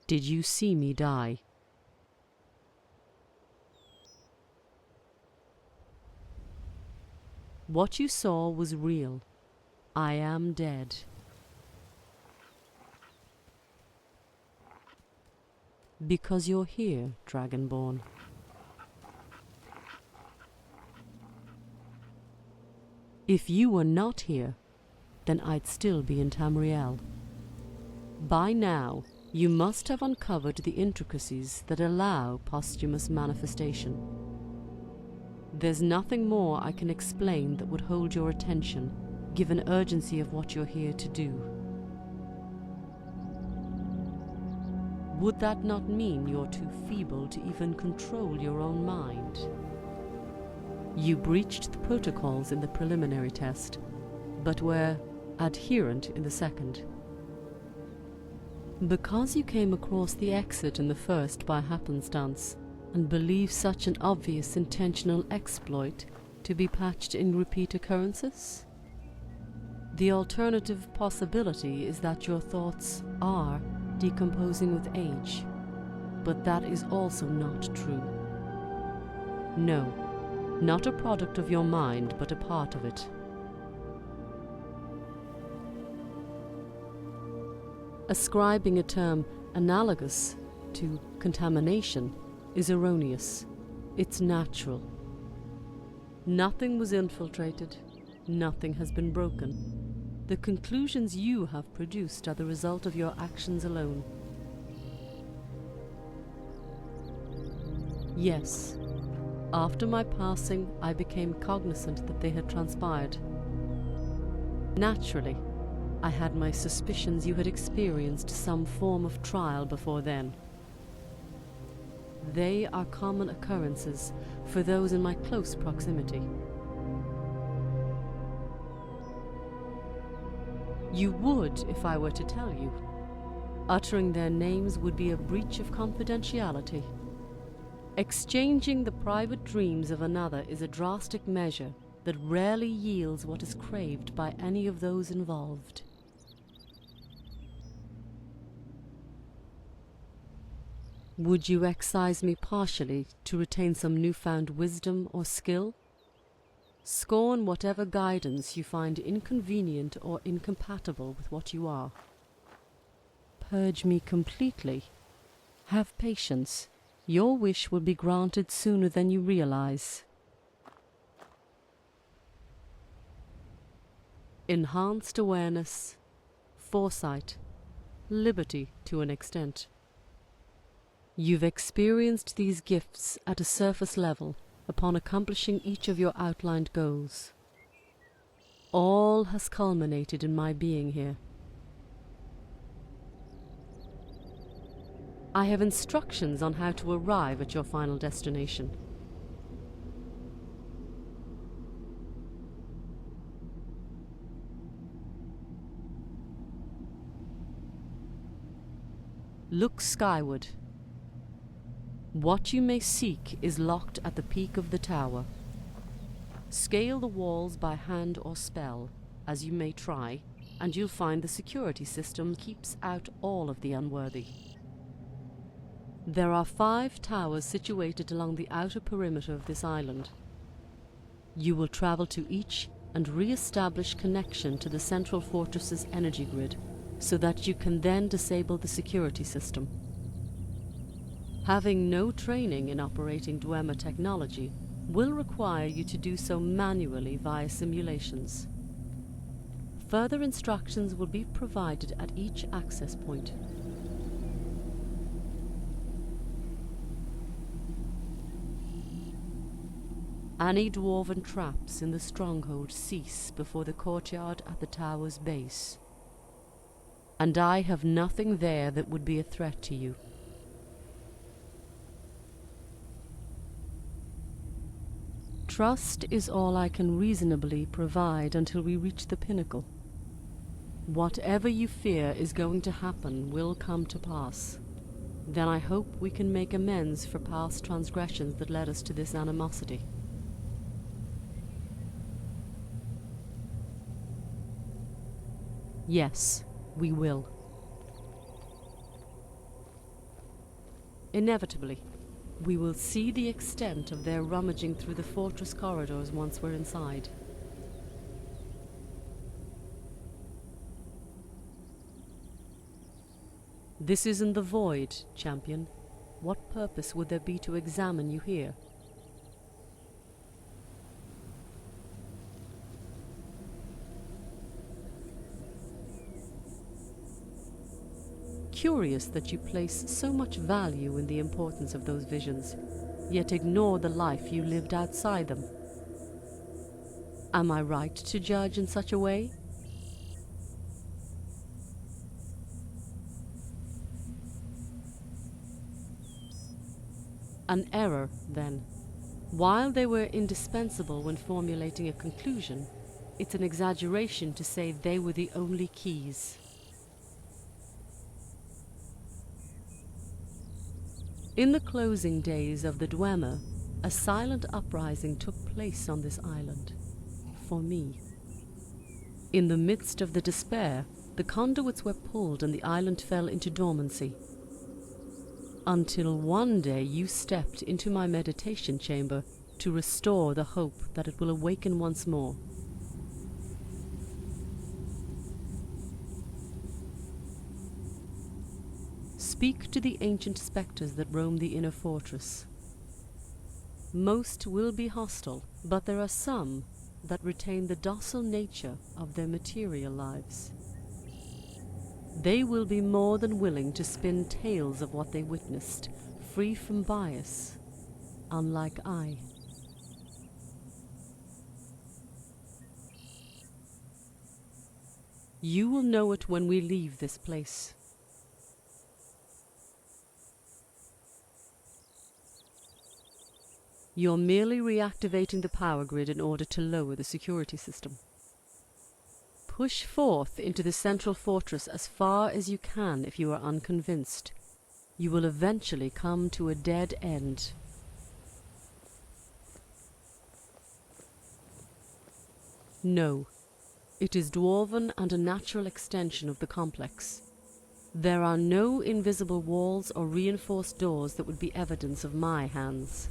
Did you see me die? What you saw was real. I am dead. Because you're here, Dragonborn. If you were not here, then I'd still be in Tamriel. By now, you must have uncovered the intricacies that allow posthumous manifestation. There's nothing more I can explain that would hold your attention, given urgency of what you're here to do. Would that not mean you're too feeble to even control your own mind? You breached the protocols in the preliminary test, but were adherent in the second. Because you came across the exit in the first by happenstance, and believe such an obvious intentional exploit to be patched in repeat occurrences? The alternative possibility is that your thoughts are decomposing with age, but that is also not true. No, not a product of your mind, but a part of it. Ascribing a term analogous to contamination is erroneous. It's natural. Nothing was infiltrated. Nothing has been broken. The conclusions you have produced are the result of your actions alone. Yes, after my passing, I became cognizant that they had transpired. Naturally, I had my suspicions you had experienced some form of trial before then. They are common occurrences for those in my close proximity. You would if I were to tell you. Uttering their names would be a breach of confidentiality. Exchanging the private dreams of another is a drastic measure that rarely yields what is craved by any of those involved. Would you excise me partially to retain some newfound wisdom or skill? Scorn whatever guidance you find inconvenient or incompatible with what you are. Purge me completely. Have patience. Your wish will be granted sooner than you realize. Enhanced awareness, foresight, liberty to an extent. You've experienced these gifts at a surface level upon accomplishing each of your outlined goals. All has culminated in my being here. I have instructions on how to arrive at your final destination. Look skyward. What you may seek is locked at the peak of the tower. Scale the walls by hand or spell, as you may try, and you'll find the security system keeps out all of the unworthy. There are 5 towers situated along the outer perimeter of this island. You will travel to each and re-establish connection to the central fortress's energy grid, so that you can then disable the security system. Having no training in operating Dwemer technology will require you to do so manually via simulations. Further instructions will be provided at each access point. Any dwarven traps in the stronghold cease before the courtyard at the tower's base. And I have nothing there that would be a threat to you. Trust is all I can reasonably provide until we reach the pinnacle. Whatever you fear is going to happen will come to pass. Then I hope we can make amends for past transgressions that led us to this animosity. Yes, we will. Inevitably, we will see the extent of their rummaging through the fortress corridors once we're inside. This isn't the void, champion. What purpose would there be to examine you here? Curious that you place so much value in the importance of those visions, yet ignore the life you lived outside them. Am I right to judge in such a way? An error, then. While they were indispensable when formulating a conclusion, it's an exaggeration to say they were the only keys. In the closing days of the Dwemer, a silent uprising took place on this island. For me. In the midst of the despair, the conduits were pulled and the island fell into dormancy. Until one day you stepped into my meditation chamber to restore the hope that it will awaken once more. Speak to the ancient spectres that roam the inner fortress. Most will be hostile, but there are some that retain the docile nature of their material lives. They will be more than willing to spin tales of what they witnessed, free from bias, unlike I. You will know it when we leave this place. You're merely reactivating the power grid in order to lower the security system. Push forth into the central fortress as far as you can if you are unconvinced. You will eventually come to a dead end. No, it is dwarven and a natural extension of the complex. There are no invisible walls or reinforced doors that would be evidence of my hands.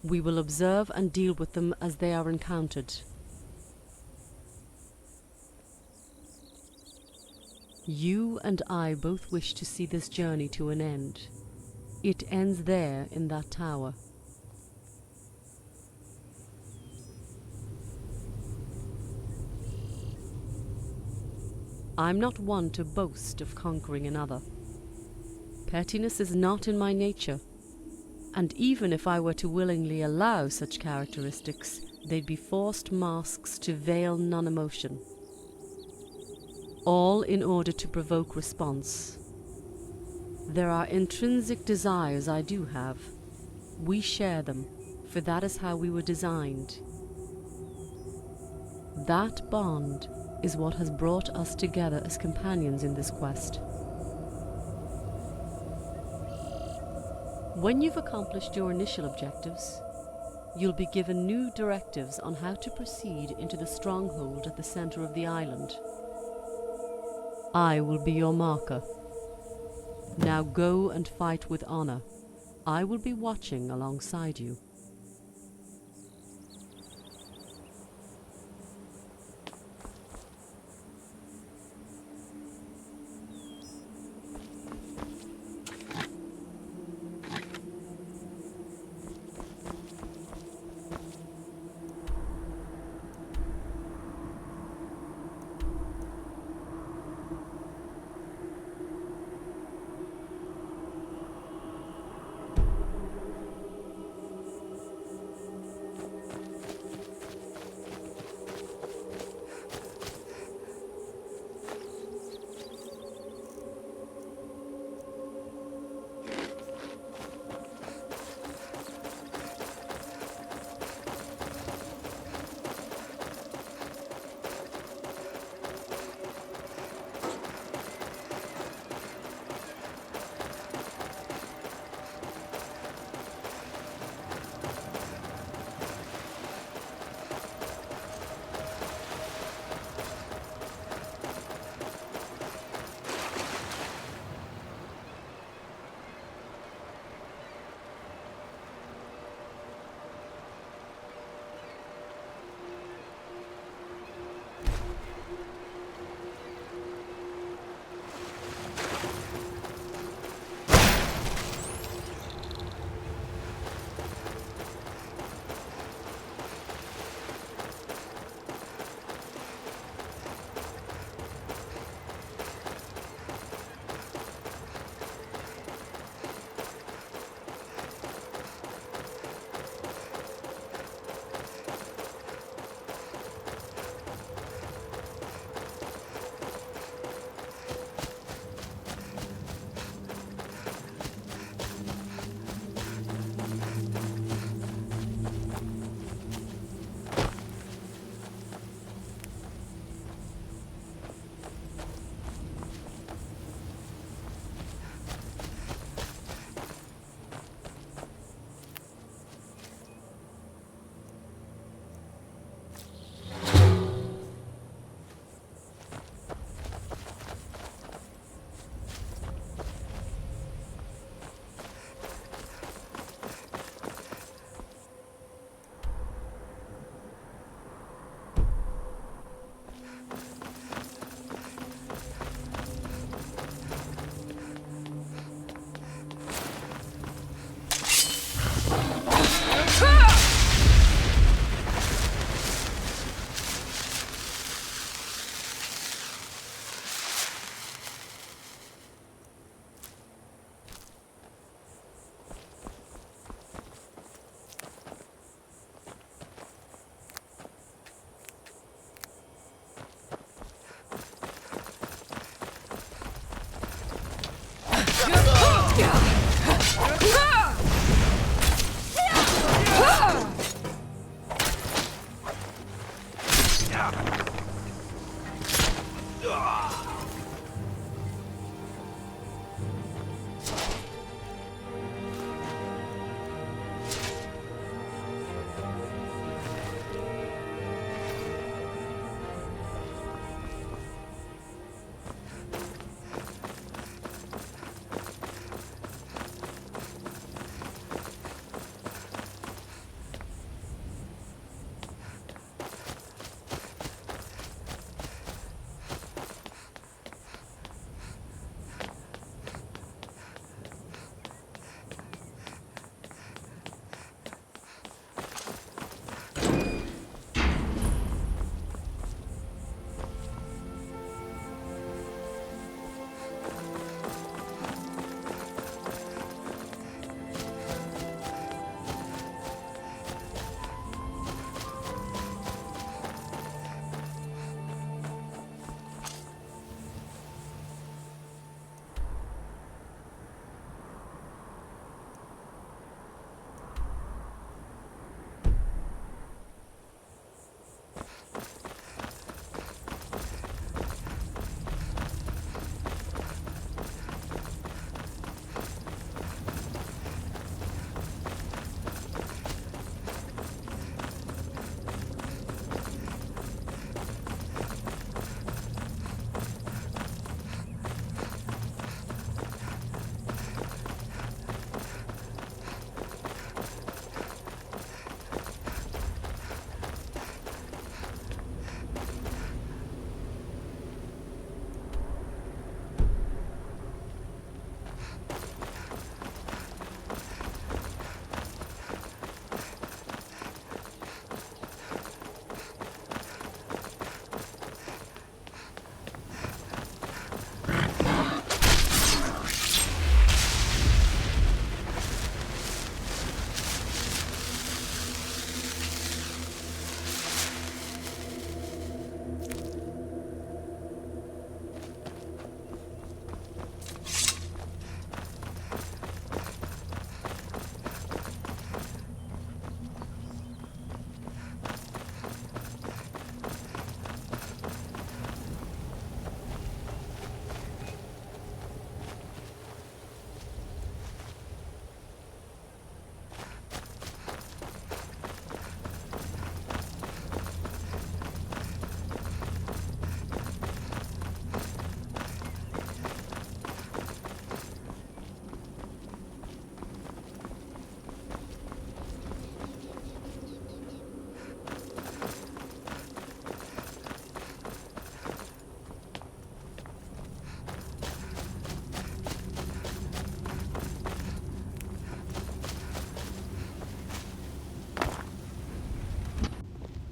We will observe and deal with them as they are encountered. You and I both wish to see this journey to an end. It ends there in that tower. I'm not one to boast of conquering another. Pettiness is not in my nature. And even if I were to willingly allow such characteristics, they'd be forced masks to veil non-emotion. All in order to provoke response. There are intrinsic desires I do have. We share them, for that is how we were designed. That bond is what has brought us together as companions in this quest. When you've accomplished your initial objectives, you'll be given new directives on how to proceed into the stronghold at the center of the island. I will be your marker. Now go and fight with honor. I will be watching alongside you.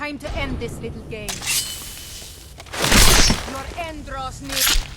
Time to end this little game. Your end draws near.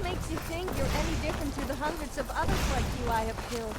Makes you think you're any different to the hundreds of others like you I have killed.